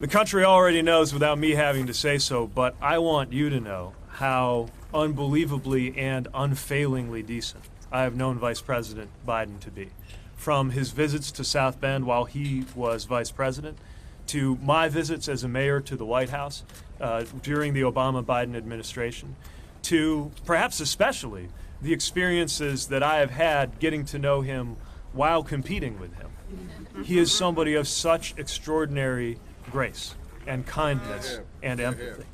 The country already knows without me having to say so, but I want you to know how unbelievably and unfailingly decent I have known Vice President Biden to be. From his visits to South Bend while he was vice president, to my visits as a mayor to the White House during the Obama-Biden administration, to perhaps especially the experiences that I have had getting to know him while competing with him. He is somebody of such extraordinary grace and kindness and empathy.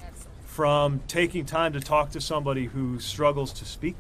From taking time to talk to somebody who struggles to speak,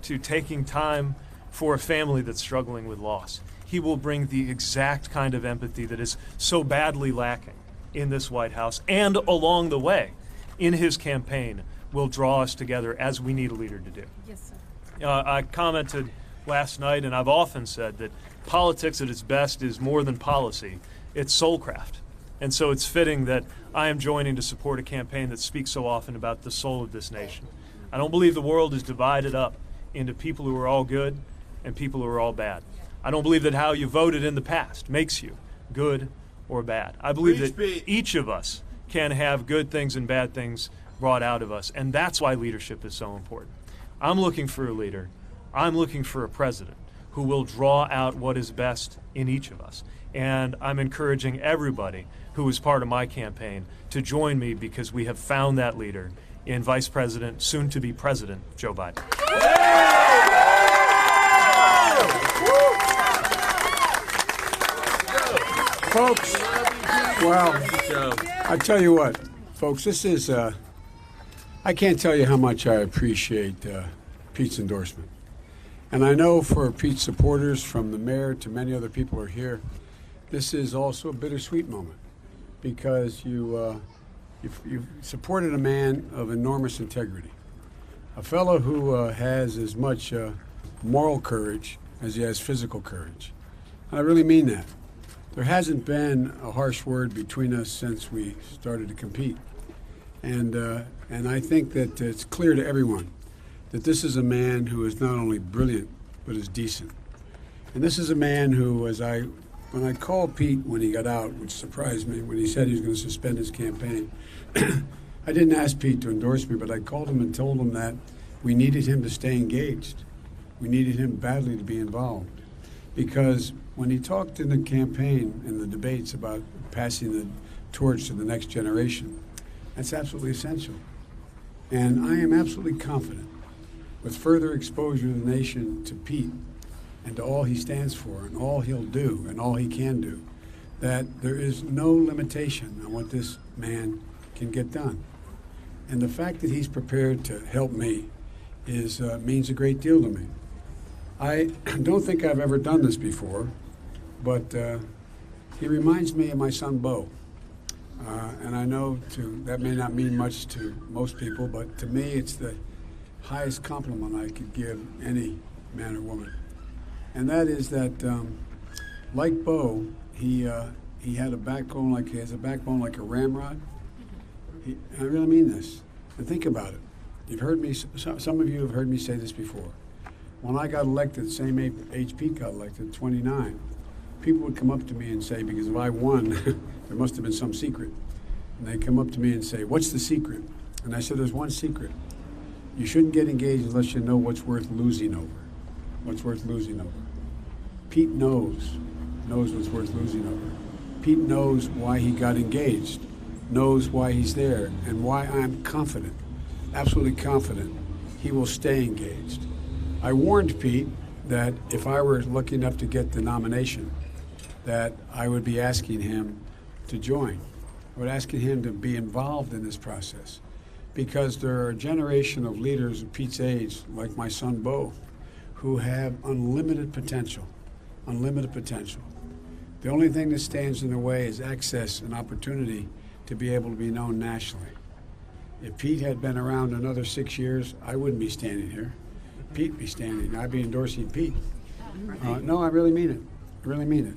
to taking time for a family that's struggling with loss, he will bring the exact kind of empathy that is so badly lacking in this White House, and along the way, in his campaign, will draw us together as we need a leader to do. Yes, sir. I commented last night, and I've often said that politics at its best is more than policy, it's soulcraft. And so it's fitting that I am joining to support a campaign that speaks so often about the soul of this nation. I don't believe the world is divided up into people who are all good and people who are all bad. I don't believe that how you voted in the past makes you good or bad. I believe that each of us can have good things and bad things brought out of us, and that's why leadership is so important. I'm looking for a leader. I'm looking for a president who will draw out what is best in each of us. And I'm encouraging everybody who is part of my campaign to join me, because we have found that leader in Vice President, soon to be President, Joe Biden. Folks, well, I tell you what, folks, this is, I can't tell you how much I appreciate Pete's endorsement. And I know for Pete's supporters, from the mayor to many other people who are here, this is also a bittersweet moment, because you've supported a man of enormous integrity, a fellow who has as much moral courage as he has physical courage. And I really mean that. There hasn't been a harsh word between us since we started to compete. And I think that it's clear to everyone that this is a man who is not only brilliant, but is decent. And this is a man who, when I called Pete when he got out, which surprised me, when he said he was going to suspend his campaign, I didn't ask Pete to endorse me, but I called him and told him that we needed him to stay engaged. We needed him badly to be involved. Because when he talked in the campaign, in the debates about passing the torch to the next generation, that's absolutely essential. And I am absolutely confident, with further exposure of the nation to Pete and to all he stands for and all he'll do and all he can do, that there is no limitation on what this man can get done. And the fact that he's prepared to help me means a great deal to me. I don't think I've ever done this before, but he reminds me of my son, Bo. And I know that may not mean much to most people, but to me it's the highest compliment I could give any man or woman. And that is that, like Bo, he had a backbone he has a backbone like a ramrod. I really mean this. And think about it. You've heard me. Some of you have heard me say this before. When I got elected, the same age Pete got elected, 29, people would come up to me and say, because if I won, there must have been some secret. And they'd come up to me and say, "What's the secret?" And I said, "There's one secret. You shouldn't get engaged unless you know what's worth losing over. What's worth losing over." Pete knows what's worth losing over. Pete knows why he got engaged, knows why he's there, and why I'm confident, absolutely confident, he will stay engaged. I warned Pete that if I were lucky enough to get the nomination, that I would be asking him to join. I would ask him to be involved in this process, because there are a generation of leaders of Pete's age, like my son Bo, who have unlimited potential. Unlimited potential. The only thing that stands in the way is access and opportunity to be able to be known nationally. If Pete had been around another 6 years, I wouldn't be standing here. Pete be standing. I'd be endorsing Pete. No, I really mean it. I really mean it.